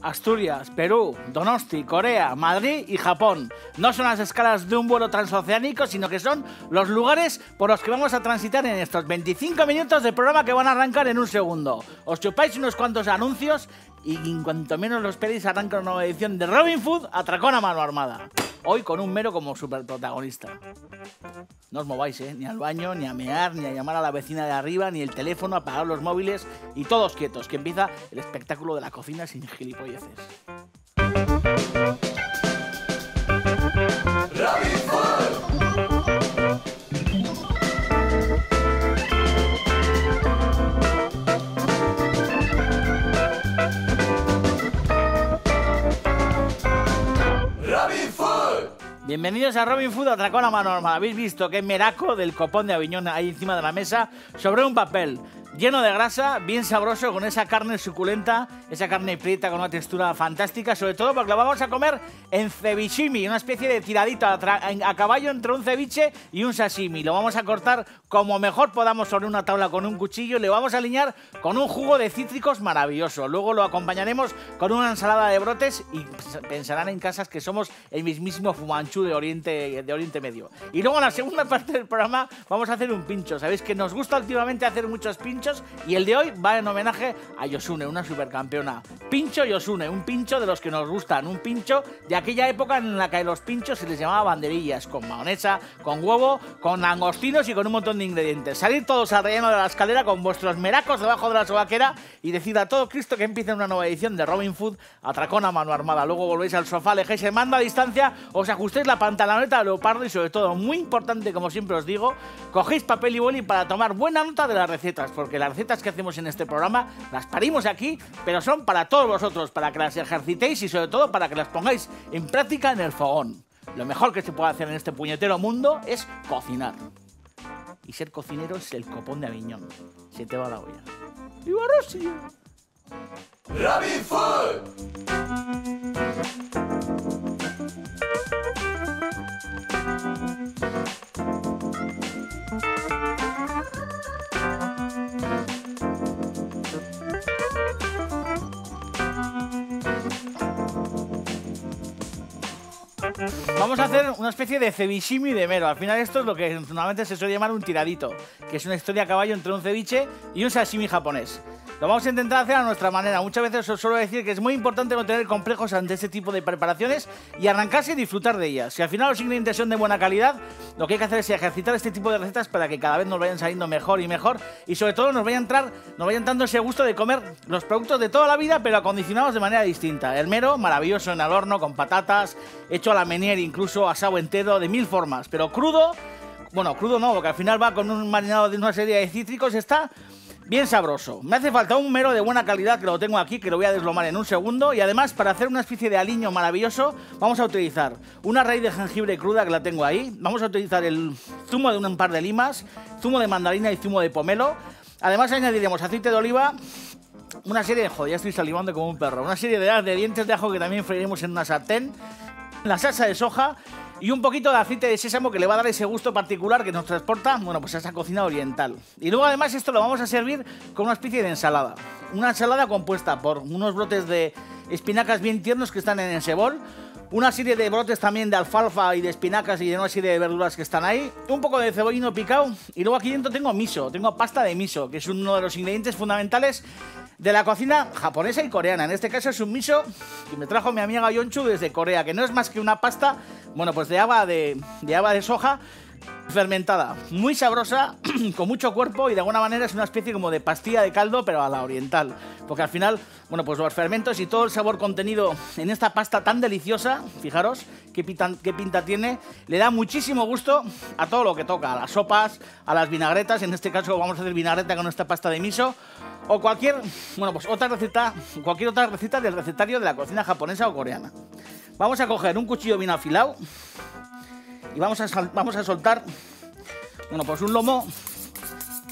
Asturias, Perú, Donosti, Corea, Madrid y Japón. No son las escalas de un vuelo transoceánico, sino que son los lugares por los que vamos a transitar en estos 25 minutos de programa que van a arrancar en un segundo. Os chupáis unos cuantos anuncios y en cuanto menos los pedís arranca una nueva edición de Robin Hood, Atracón a mano armada. Hoy con un Mero como superprotagonista. No os mováis, ni al baño, ni a mear, ni a llamar a la vecina de arriba, ni el teléfono, apagar los móviles y todos quietos, que empieza el espectáculo de la cocina sin gilipolleces. Robin Hood. Bienvenidos a Robin Hood, Atracón a mano armada. Habéis visto qué meraco del copón de Aviñón ahí encima de la mesa, sobre un papel lleno de grasa, bien sabroso, con esa carne suculenta, esa carne prieta con una textura fantástica, sobre todo porque lo vamos a comer en cevichimi, una especie de tiradito a caballo entre un ceviche y un sashimi. Lo vamos a cortar como mejor podamos sobre una tabla con un cuchillo y le vamos a aliñar con un jugo de cítricos maravilloso. Luego lo acompañaremos con una ensalada de brotes y pensarán en casas que somos el mismísimo Fumanchu de Oriente Medio. Y luego en la segunda parte del programa vamos a hacer un pincho. Sabéis que nos gusta últimamente hacer muchos pinchos y el de hoy va en homenaje a Yosune, una supercampeona. Pincho Yosune, un pincho de los que nos gustan, un pincho de aquella época en la que a los pinchos se les llamaba banderillas, con mahonesa, con huevo, con langostinos y con un montón de ingredientes. Salir todos al relleno de la escalera con vuestros meracos debajo de la sobaquera y decir a todo Cristo que empiece una nueva edición de Robin Hood, Atracón a mano armada. Luego volvéis al sofá, alejéis el mando a distancia, os ajustéis la pantaloneta de leopardo y sobre todo, muy importante como siempre os digo, cogéis papel y boli para tomar buena nota de las recetas, porque las recetas que hacemos en este programa las parimos aquí, pero son para todos vosotros, para que las ejercitéis y sobre todo para que las pongáis en práctica en el fogón. Lo mejor que se puede hacer en este puñetero mundo es cocinar. Y ser cocinero es el copón de Aviñón. Se te va la olla. ¡Viva Rusia! Robin Hood. Vamos a hacer una especie de cevichimi de mero. Al final esto es lo que normalmente se suele llamar un tiradito, que es una historia a caballo entre un ceviche y un sashimi japonés. Lo vamos a intentar hacer a nuestra manera. Muchas veces os suelo decir que es muy importante no tener complejos ante este tipo de preparaciones y arrancarse y disfrutar de ellas. Si al final los ingredientes son de buena calidad, lo que hay que hacer es ejercitar este tipo de recetas para que cada vez nos vayan saliendo mejor y mejor y sobre todo nos vayan dando ese gusto de comer los productos de toda la vida pero acondicionados de manera distinta. El mero, maravilloso en el horno, con patatas, hecho a la menier, incluso asado entero, de mil formas. Pero crudo, bueno, crudo no, porque al final va con un marinado de una serie de cítricos, está bien sabroso. Me hace falta un mero de buena calidad, que lo tengo aquí, que lo voy a deslomar en un segundo. Y además, para hacer una especie de aliño maravilloso, vamos a utilizar una raíz de jengibre cruda, que la tengo ahí. Vamos a utilizar el zumo de un par de limas, zumo de mandarina y zumo de pomelo. Además, añadiremos aceite de oliva, una serie de... Joder, ya estoy salivando como un perro. Una serie de dientes de ajo que también freiremos en una sartén. La salsa de soja y un poquito de aceite de sésamo que le va a dar ese gusto particular que nos transporta, bueno, pues a esa cocina oriental. Y luego además esto lo vamos a servir con una especie de ensalada. Una ensalada compuesta por unos brotes de espinacas bien tiernos que están en ese bol, una serie de brotes también de alfalfa y de espinacas y de una serie de verduras que están ahí, un poco de cebollino picado y luego aquí dentro tengo miso, tengo pasta de miso, que es uno de los ingredientes fundamentales de la cocina japonesa y coreana. En este caso es un miso que me trajo mi amiga Yonchu desde Corea, que no es más que una pasta, bueno, pues de haba de soja fermentada, muy sabrosa, con mucho cuerpo y de alguna manera es una especie como de pastilla de caldo, pero a la oriental, porque al final, bueno, pues los fermentos y todo el sabor contenido en esta pasta tan deliciosa, fijaros qué pinta tiene, le da muchísimo gusto a todo lo que toca, a las sopas, a las vinagretas. En este caso vamos a hacer vinagreta con esta pasta de miso o cualquier, bueno, pues cualquier otra receta del recetario de la cocina japonesa o coreana. Vamos a coger un cuchillo bien afilado y vamos a soltar, bueno, pues un lomo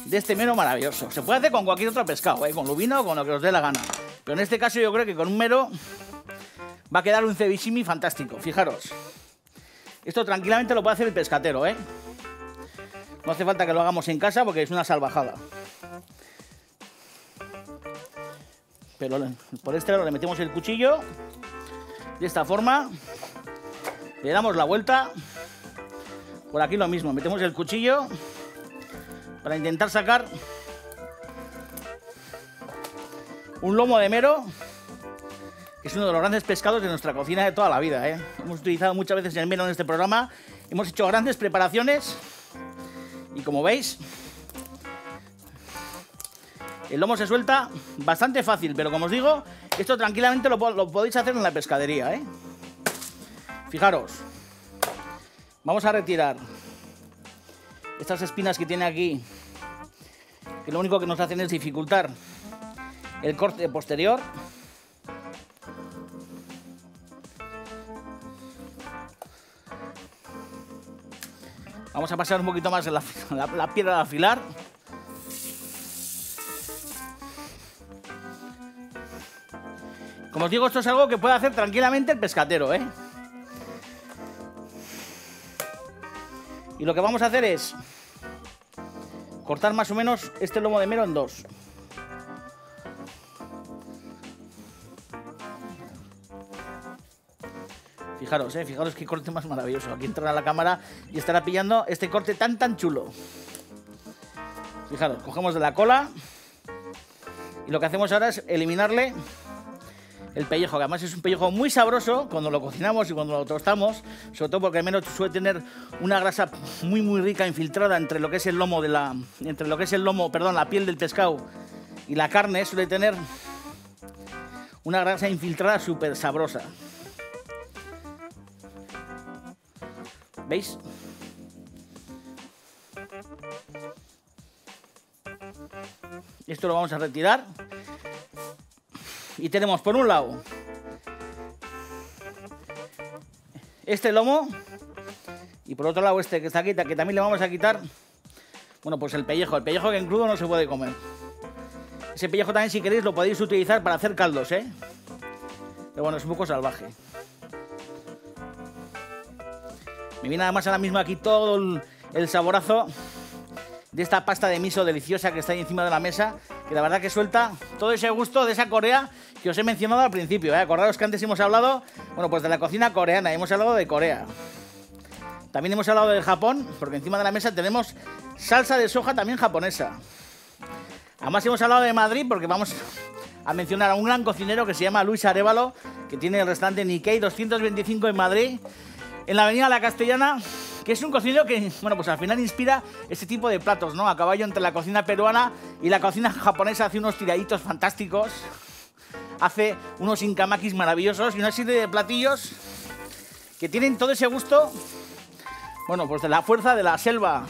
de este mero maravilloso. Se puede hacer con cualquier otro pescado, con lubina o con lo que os dé la gana. Pero en este caso yo creo que con un mero va a quedar un cevichimi fantástico. Fijaros, esto tranquilamente lo puede hacer el pescatero, No hace falta que lo hagamos en casa porque es una salvajada. pero por este lado le metemos el cuchillo de esta forma, le damos la vuelta, por aquí lo mismo, metemos el cuchillo para intentar sacar un lomo de mero, que es uno de los grandes pescados de nuestra cocina de toda la vida, ¿eh? Hemos utilizado muchas veces el mero en este programa, hemos hecho grandes preparaciones y como veis, el lomo se suelta bastante fácil, pero como os digo, esto tranquilamente lo podéis hacer en la pescadería, ¿eh? Fijaros, vamos a retirar estas espinas que tiene aquí, que lo único que nos hacen es dificultar el corte posterior. Vamos a pasar un poquito más en la piedra de afilar. Como os digo, esto es algo que puede hacer tranquilamente el pescatero, ¿eh? Y lo que vamos a hacer es cortar más o menos este lomo de mero en dos. Fijaros, fijaros qué corte más maravilloso. Aquí entrará la cámara y estará pillando este corte tan chulo. Fijaros, cogemos de la cola y lo que hacemos ahora es eliminarle el pellejo, que además es un pellejo muy sabroso cuando lo cocinamos y cuando lo tostamos, sobre todo porque al menos suele tener una grasa muy rica infiltrada entre lo que es el lomo la piel del pescado y la carne, suele tener una grasa infiltrada súper sabrosa. ¿Veis? Esto lo vamos a retirar. Y tenemos por un lado este lomo y por otro lado este que está aquí, que también le vamos a quitar, bueno, pues el pellejo que en crudo no se puede comer. Ese pellejo también, si queréis, lo podéis utilizar para hacer caldos, ¿eh? Pero bueno, es un poco salvaje. Me viene además ahora mismo aquí todo el saborazo de esta pasta de miso deliciosa que está ahí encima de la mesa, que la verdad que suelta todo ese gusto de esa Corea que os he mencionado al principio, ¿eh? Acordaros que antes hemos hablado, bueno, pues de la cocina coreana, hemos hablado de Corea. También hemos hablado del Japón, porque encima de la mesa tenemos salsa de soja también japonesa. Además hemos hablado de Madrid porque vamos a mencionar a un gran cocinero que se llama Luis Arévalo, que tiene el restaurante Nikkei 225 en Madrid, en la avenida La Castellana, que es un cocinero que, bueno, pues al final inspira este tipo de platos, ¿no? A caballo entre la cocina peruana y la cocina japonesa, hace unos tiraditos fantásticos, hace unos inkamakis maravillosos y una serie de platillos que tienen todo ese gusto, bueno, pues de la fuerza de la selva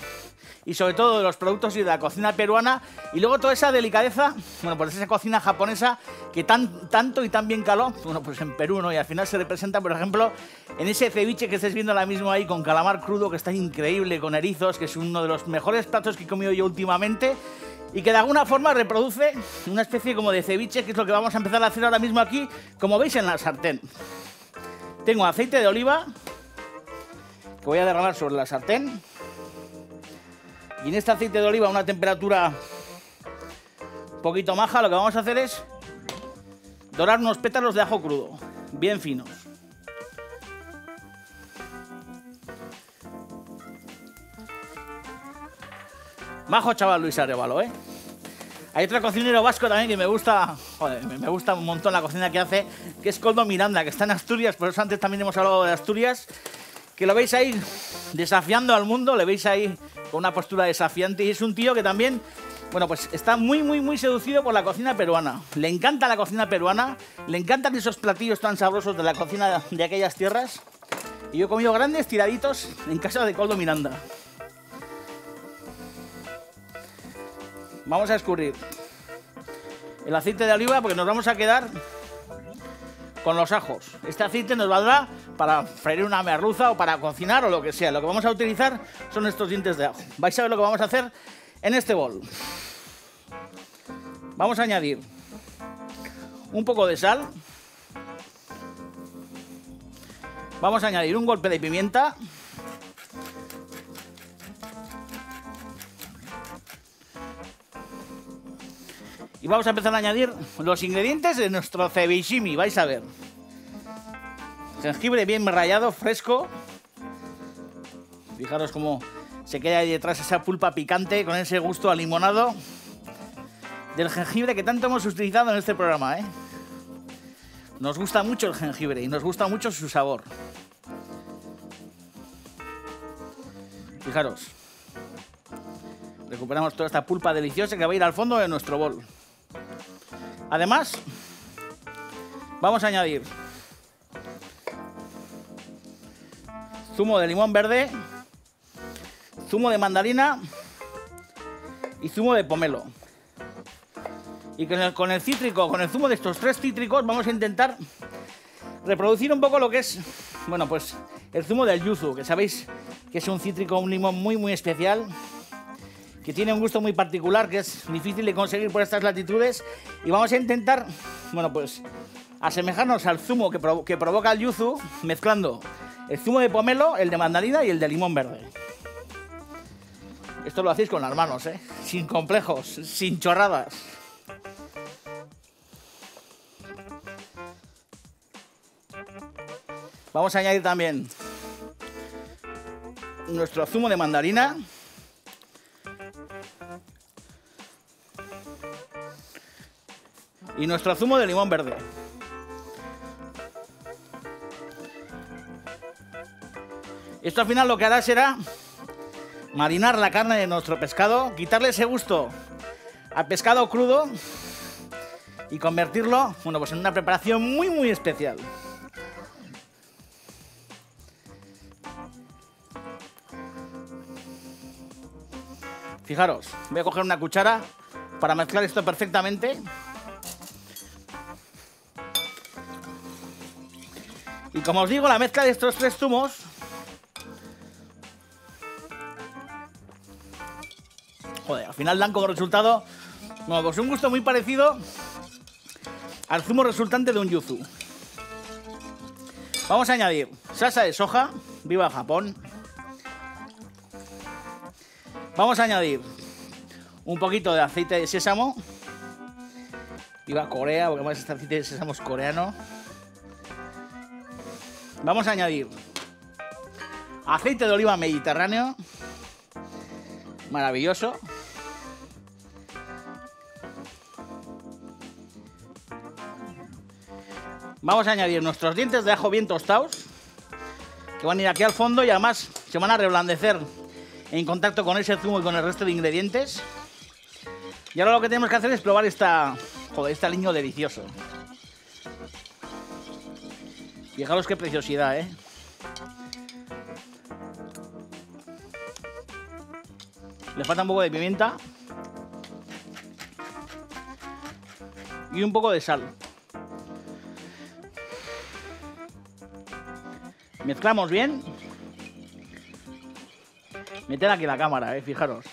y sobre todo de los productos y de la cocina peruana, y luego toda esa delicadeza, bueno, pues esa cocina japonesa que tanto y tan bien caló, bueno, pues en Perú, ¿no? Y al final se representa, por ejemplo, en ese ceviche que estáis viendo ahora mismo ahí con calamar crudo, que está increíble, con erizos, que es uno de los mejores platos que he comido yo últimamente, y que de alguna forma reproduce una especie como de ceviche, que es lo que vamos a empezar a hacer ahora mismo aquí, como veis en la sartén. Tengo aceite de oliva, que voy a derramar sobre la sartén. Y en este aceite de oliva a una temperatura un poquito maja, lo que vamos a hacer es dorar unos pétalos de ajo crudo, bien finos. Majo chaval Luis Arévalo, ¿eh? Hay otro cocinero vasco también que me gusta, joder, me gusta un montón la cocina que hace, que es Koldo Miranda, que está en Asturias, por eso antes también hemos hablado de Asturias, que lo veis ahí desafiando al mundo, le veis ahí con una postura desafiante, y es un tío que también, bueno, pues está muy seducido por la cocina peruana. Le encanta la cocina peruana, le encantan esos platillos tan sabrosos de la cocina de aquellas tierras, y yo he comido grandes tiraditos en casa de Koldo Miranda. Vamos a escurrir el aceite de oliva porque nos vamos a quedar con los ajos. Este aceite nos valdrá para freír una merluza o para cocinar o lo que sea. Lo que vamos a utilizar son estos dientes de ajo. Vais a ver lo que vamos a hacer en este bol. Vamos a añadir un poco de sal. Vamos a añadir un golpe de pimienta. Y vamos a empezar a añadir los ingredientes de nuestro cebishimi, vais a ver. Jengibre bien rallado, fresco. Fijaros cómo se queda ahí detrás esa pulpa picante con ese gusto a limonado del jengibre que tanto hemos utilizado en este programa, ¿eh? Nos gusta mucho el jengibre y nos gusta mucho su sabor. Fijaros. Recuperamos toda esta pulpa deliciosa que va a ir al fondo de nuestro bol. Además, vamos a añadir zumo de limón verde, zumo de mandarina y zumo de pomelo. Y con el cítrico, con el zumo de estos 3 cítricos, vamos a intentar reproducir un poco lo que es, bueno, pues el zumo del yuzu, que sabéis que es un cítrico, un limón muy especial, que tiene un gusto muy particular, que es difícil de conseguir por estas latitudes. Y vamos a intentar, bueno, pues asemejarnos al zumo que provoca el yuzu, mezclando el zumo de pomelo, el de mandarina y el de limón verde. Esto lo hacéis con las manos, ¿eh? Sin complejos, sin chorradas. Vamos a añadir también nuestro zumo de mandarina. Y nuestro zumo de limón verde. Esto al final lo que hará será marinar la carne de nuestro pescado, quitarle ese gusto al pescado crudo y convertirlo, bueno, pues en una preparación muy especial. Fijaros, voy a coger una cuchara para mezclar esto perfectamente. Y como os digo, la mezcla de estos 3 zumos al final dan como resultado, bueno, pues un gusto muy parecido al zumo resultante de un yuzu. Vamos a añadir salsa de soja, viva Japón. Vamos a añadir un poquito de aceite de sésamo, viva Corea, porque además este aceite de sésamo es coreano. Vamos a añadir aceite de oliva mediterráneo, maravilloso. Vamos a añadir nuestros dientes de ajo bien tostados, que van a ir aquí al fondo y además se van a reblandecer en contacto con ese zumo y con el resto de ingredientes. Y ahora lo que tenemos que hacer es probar este aliño delicioso. Fijaros qué preciosidad, ¿eh? Le falta un poco de pimienta y un poco de sal. Mezclamos bien. Meter aquí la cámara, fijaros.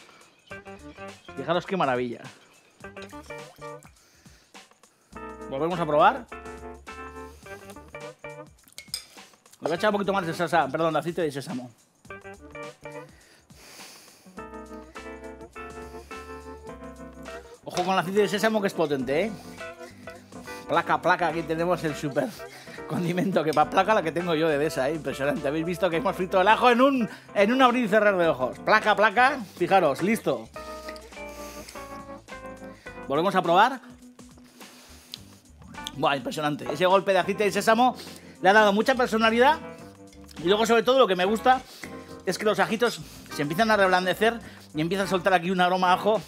Fijaros qué maravilla. Volvemos a probar. Le voy a echar un poquito más de salsa, perdón, de aceite de sésamo. Ojo con el aceite de sésamo, que es potente, ¿eh? Placa, aquí tenemos el super condimento, que para placa la que tengo yo de Desa, ¿eh? Impresionante. Habéis visto que hemos frito el ajo en un abrir y cerrar de ojos. Placa, fijaros, listo. Volvemos a probar. Buah, impresionante. Ese golpe de aceite de sésamo le ha dado mucha personalidad. Y luego, sobre todo, lo que me gusta es que los ajitos se empiezan a reblandecer y empieza a soltar aquí un aroma a ajo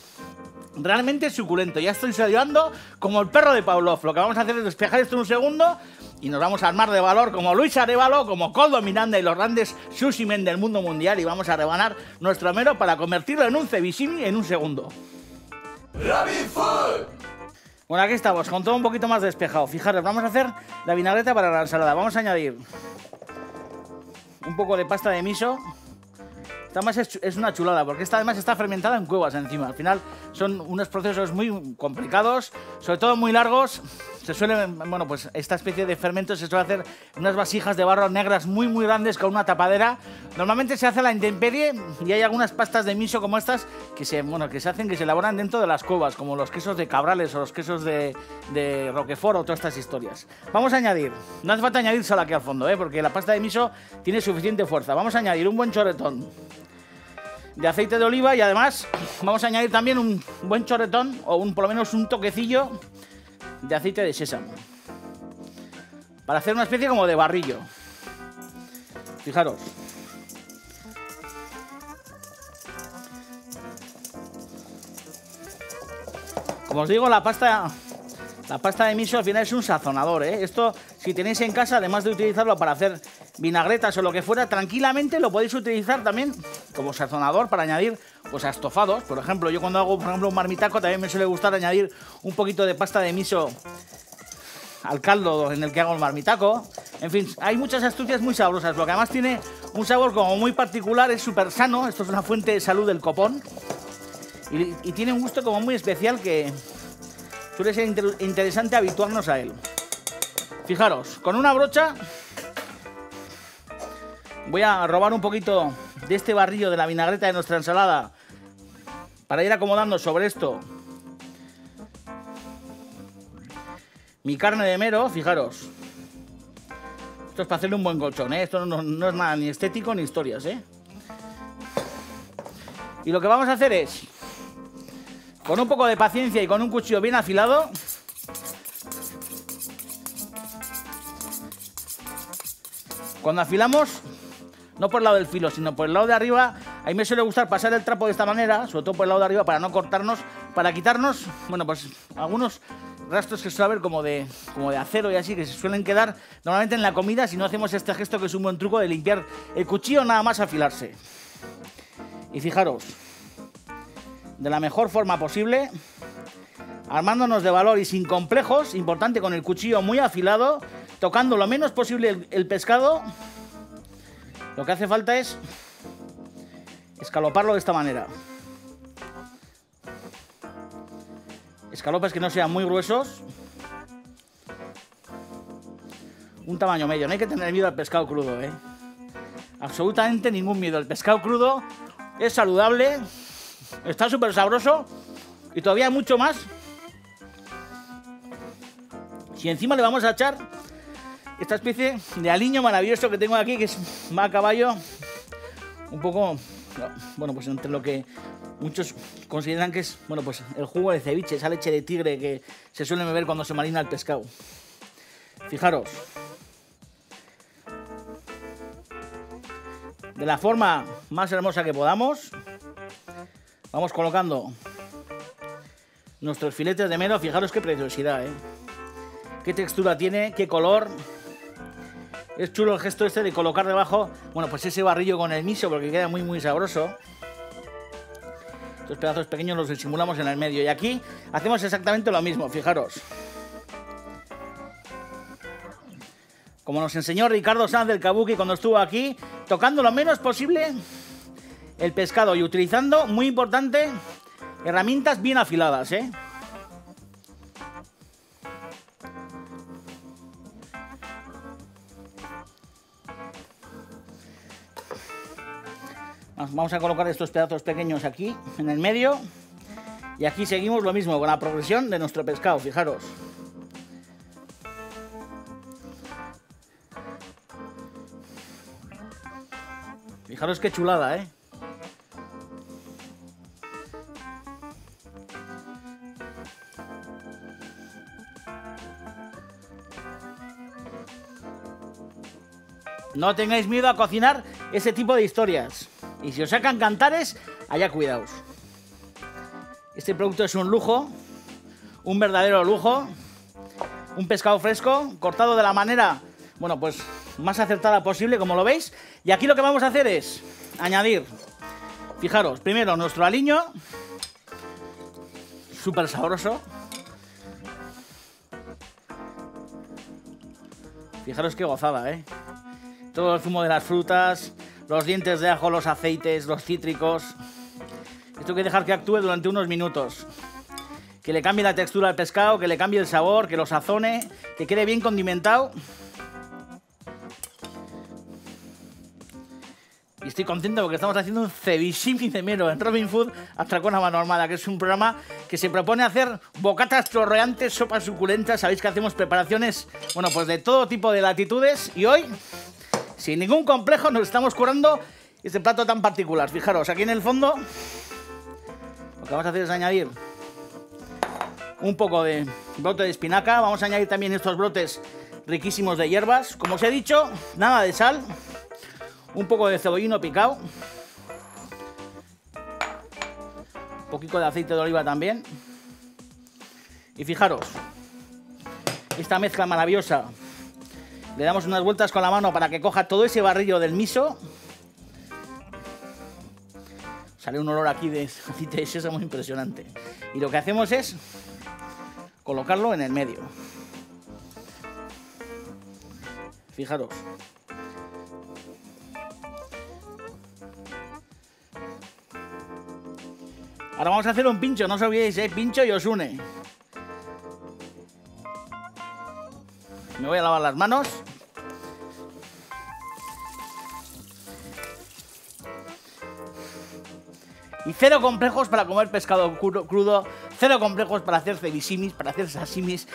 realmente suculento. Ya estoy salivando como el perro de Pavlov. Lo que vamos a hacer es despejar esto un segundo y nos vamos a armar de valor como Luis Arévalo, como Koldo Miranda y los grandes sushi men del mundo mundial, y vamos a rebanar nuestro mero para convertirlo en un cebishimi en un segundo. Rabbit Food. Bueno, aquí estamos, con todo un poquito más despejado. Fijaros, vamos a hacer la vinagreta para la ensalada. Vamos a añadir un poco de pasta de miso. Esta más es una chulada, porque esta además está fermentada en cuevas encima. Al final son unos procesos muy complicados, sobre todo muy largos. se suele, bueno, pues esta especie de fermento se suele hacer en unas vasijas de barro negras muy grandes con una tapadera. Normalmente se hace a la intemperie y hay algunas pastas de miso como estas que se hacen, que se elaboran dentro de las cuevas, como los quesos de Cabrales o los quesos de Roquefort o todas estas historias. Vamos a añadir, no hace falta añadir sal aquí al fondo, porque la pasta de miso tiene suficiente fuerza. Vamos a añadir un buen chorretón de aceite de oliva y además vamos a añadir también un buen chorretón o por lo menos un toquecillo de aceite de sésamo para hacer una especie como de barrillo. Fijaros. Como os digo, la pasta de miso al final es un sazonador, Esto, si tenéis en casa, además de utilizarlo para hacer vinagretas o lo que fuera, tranquilamente lo podéis utilizar también como sazonador para añadir pues a estofados. Por ejemplo, yo cuando hago, por ejemplo, un marmitaco también me suele gustar añadir un poquito de pasta de miso al caldo en el que hago el marmitaco. En fin, hay muchas astucias muy sabrosas. Lo que además tiene un sabor como muy particular, es súper sano. Esto es una fuente de salud del copón y tiene un gusto como muy especial que suele ser interesante habituarnos a él. Fijaros, con una brocha voy a robar un poquito de este barrillo de la vinagreta de nuestra ensalada para ir acomodando sobre esto mi carne de mero. Fijaros, esto es para hacerle un buen colchón, Esto no es nada ni estético ni historias, Y lo que vamos a hacer es, con un poco de paciencia y con un cuchillo bien afilado, cuando afilamos, no por el lado del filo, sino por el lado de arriba, a mí me suele gustar pasar el trapo de esta manera, sobre todo por el lado de arriba, para no cortarnos, para quitarnos, bueno, pues algunos rastros que suele haber como de acero y así, que se suelen quedar normalmente en la comida si no hacemos este gesto, que es un buen truco de limpiar el cuchillo nada más afilarse. Y fijaros, de la mejor forma posible, armándonos de valor y sin complejos, importante, con el cuchillo muy afilado, tocando lo menos posible el pescado. Lo que hace falta es escaloparlo de esta manera. Escalopes que no sean muy gruesos. Un tamaño medio, no hay que tener miedo al pescado crudo, Absolutamente ningún miedo. El pescado crudo es saludable, está súper sabroso y todavía mucho más si encima le vamos a echar esta especie de aliño maravilloso que tengo aquí, que va a caballo un poco, bueno, pues entre lo que muchos consideran que es, bueno, pues el jugo de ceviche, esa leche de tigre que se suele beber cuando se marina el pescado. Fijaros, de la forma más hermosa que podamos, vamos colocando nuestros filetes de mero. Fijaros qué preciosidad, qué textura tiene, qué color. Es chulo el gesto este de colocar debajo, bueno, pues ese barrillo con el miso, porque queda muy sabroso. Estos pedazos pequeños los disimulamos en el medio. Y aquí hacemos exactamente lo mismo, fijaros. Como nos enseñó Ricardo Sanz del Kabuki cuando estuvo aquí, tocando lo menos posible el pescado y utilizando, muy importante, herramientas bien afiladas, Vamos a colocar estos pedazos pequeños aquí, en el medio. Y aquí seguimos lo mismo, con la progresión de nuestro pescado, fijaros. Fijaros qué chulada, No tengáis miedo a cocinar ese tipo de historias. Y si os sacan cantares, allá cuidaos. Este producto es un lujo, un verdadero lujo. Un pescado fresco, cortado de la manera, bueno, pues más acertada posible, como lo veis. Y aquí lo que vamos a hacer es añadir, fijaros, primero nuestro aliño, súper sabroso. Fijaros qué gozada, Todo el zumo de las frutas, los dientes de ajo, los aceites, los cítricos. Esto hay que dejar que actúe durante unos minutos. que le cambie la textura al pescado, que le cambie el sabor, que lo sazone, que quede bien condimentado. Y estoy contento porque estamos haciendo un cevichimi de mero en Robin Food Atracón a mano armada, que es un programa que se propone hacer bocatas chorreantes, sopas suculentas. Sabéis que hacemos preparaciones, bueno, pues de todo tipo de latitudes. Y hoy, sin ningún complejo, nos estamos curando este plato tan particular. Fijaros, aquí en el fondo, lo que vamos a hacer es añadir un poco de brote de espinaca. Vamos a añadir también estos brotes riquísimos de hierbas. Como os he dicho, nada de sal. Un poco de cebollino picado. Un poquito de aceite de oliva también. Y fijaros, esta mezcla maravillosa. Le damos unas vueltas con la mano para que coja todo ese barrillo del miso. Sale un olor aquí de aceite de sésamo impresionante. Y lo que hacemos es colocarlo en el medio. Fijaros. Ahora vamos a hacer un pincho, no os olvidéis, pincho y Osune. Me voy a lavar las manos. Y cero complejos para comer pescado crudo, cero complejos para hacer cevichimis, para hacer sashimis,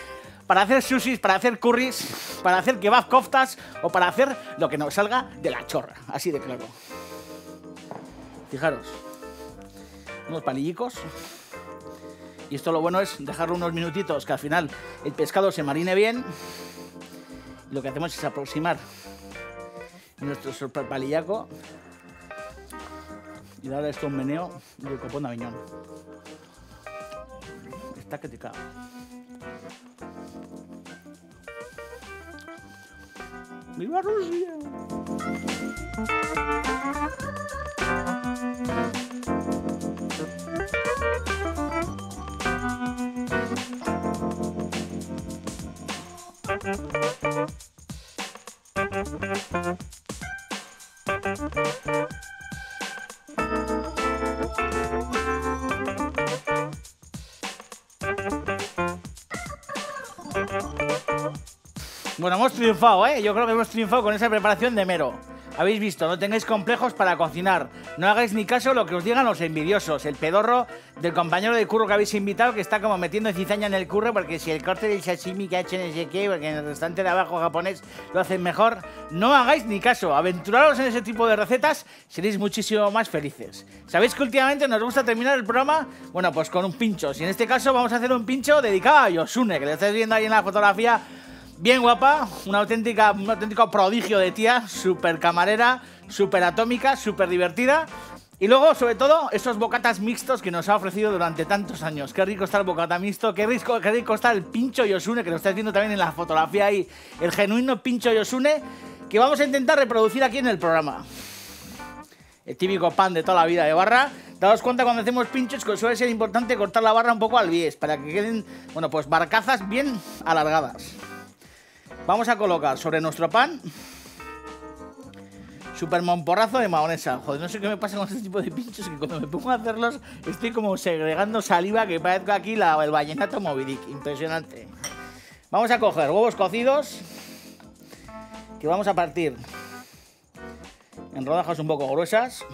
para hacer sushis, para hacer curries, para hacer kebab koftas o para hacer lo que nos salga de la chorra, así de claro. Fijaros. Unos palillicos. Y esto lo bueno es dejarlo unos minutitos, que al final el pescado se marine bien. Y lo que hacemos es aproximar nuestro palillaco y darle esto un meneo de copón de aviñón. Está que te cago. ¡Viva Rusia! Bueno, hemos triunfado, ¿eh? Yo creo que hemos triunfado con esa preparación de mero. Habéis visto, no tengáis complejos para cocinar. No hagáis ni caso lo que os digan los envidiosos. El pedorro del compañero de curro que habéis invitado, que está como metiendo cizaña en el curro, porque si el corte del sashimi que ha hecho no sé qué, porque en el restaurante de abajo japonés lo hacen mejor. No hagáis ni caso. Aventuraros en ese tipo de recetas, seréis muchísimo más felices. ¿Sabéis que últimamente nos gusta terminar el programa? Bueno, pues con un pincho. Y en este caso vamos a hacer un pincho dedicado a Yosune, que le estáis viendo ahí en la fotografía. Bien guapa, un auténtico prodigio de tía, súper camarera, súper atómica, súper divertida. Y luego, sobre todo, esos bocatas mixtos que nos ha ofrecido durante tantos años. Qué rico está el bocata mixto, qué rico está el pincho Yosune, que lo estáis viendo también en la fotografía ahí. El genuino pincho Yosune, que vamos a intentar reproducir aquí en el programa. El típico pan de toda la vida de barra. Daos cuenta cuando hacemos pinchos que suele ser importante cortar la barra un poco al bies, para que queden, bueno, pues barcazas bien alargadas. Vamos a colocar sobre nuestro pan super momporrazo de mahonesa. Joder, no sé qué me pasa con este tipo de pinchos, que cuando me pongo a hacerlos estoy como segregando saliva, que parezco aquí el vallenato Moby Dick. Impresionante. Vamos a coger huevos cocidos, que vamos a partir en rodajas un poco gruesas,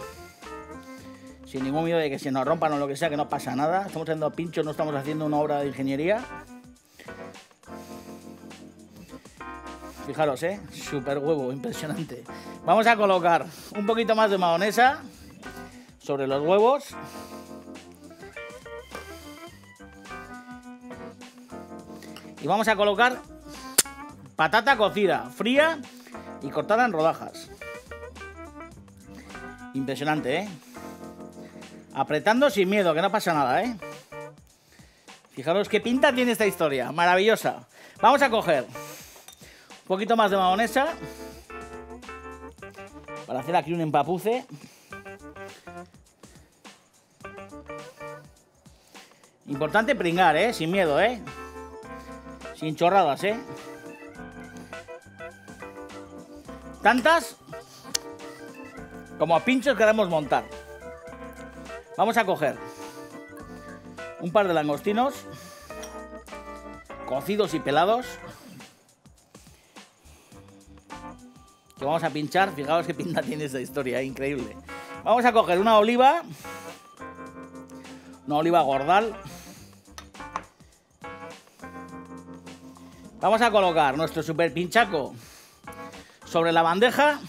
sin ningún miedo de que se nos rompan o lo que sea, que no pasa nada. Estamos haciendo pinchos, no estamos haciendo una obra de ingeniería. Fijaros, súper huevo, impresionante. Vamos a colocar un poquito más de mahonesa sobre los huevos. Y vamos a colocar patata cocida, fría y cortada en rodajas. Impresionante, Apretando sin miedo, que no pasa nada, Fijaros qué pinta tiene esta historia, maravillosa. Vamos a coger un poquito más de mahonesa para hacer aquí un empapuce. Importante pringar, sin miedo, sin chorradas, Tantas como pinchos queremos montar. Vamos a coger un par de langostinos. cocidos y pelados. Que vamos a pinchar. Fijaos qué pinta tiene esta historia, increíble. Vamos a coger una oliva gordal. Vamos a colocar nuestro super pinchaco sobre la bandeja.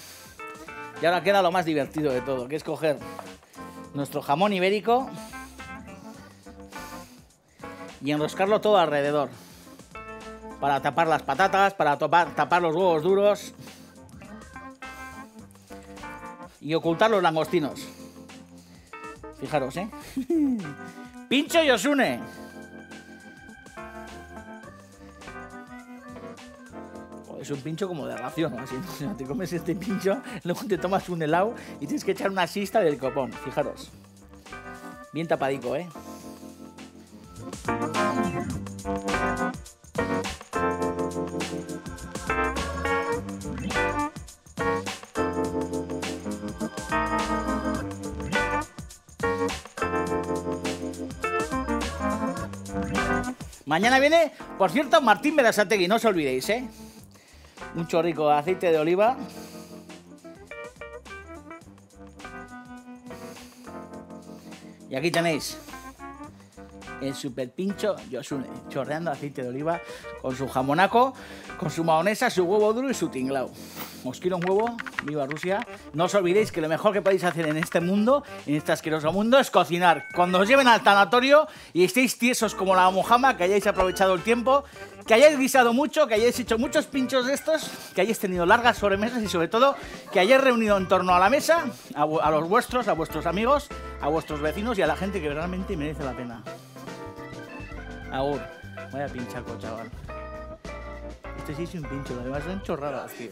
Y ahora queda lo más divertido de todo, que es coger nuestro jamón ibérico y enroscarlo todo alrededor. Para tapar las patatas, para tapar los huevos duros y ocultar los langostinos. Fijaros, ¿eh? ¡Pincho Yosune! Es un pincho como de ración, así, ¿no? Te comes este pincho, luego te tomas un helado y tienes que echar una siesta del copón. Fijaros. Bien tapadico, ¿eh? Mañana viene, por cierto, Martín Berasategui, no os olvidéis, ¿eh? Un chorrico de aceite de oliva. Y aquí tenéis el super pincho Yosune, chorreando aceite de oliva con su jamonaco, con su mahonesa, su huevo duro y su tinglao. Os quiero un huevo, viva Rusia. No os olvidéis que lo mejor que podéis hacer en este mundo, en este asqueroso mundo, es cocinar. Cuando os lleven al tanatorio y estéis tiesos como la mojama, que hayáis aprovechado el tiempo, que hayáis guisado mucho, que hayáis hecho muchos pinchos de estos, que hayáis tenido largas sobremesas y sobre todo que hayáis reunido en torno a la mesa a los vuestros, a vuestros amigos, a vuestros vecinos y a la gente que realmente merece la pena. Agur, vaya pinchaco, chaval. Este sí es un pincho, además son chorradas, tío.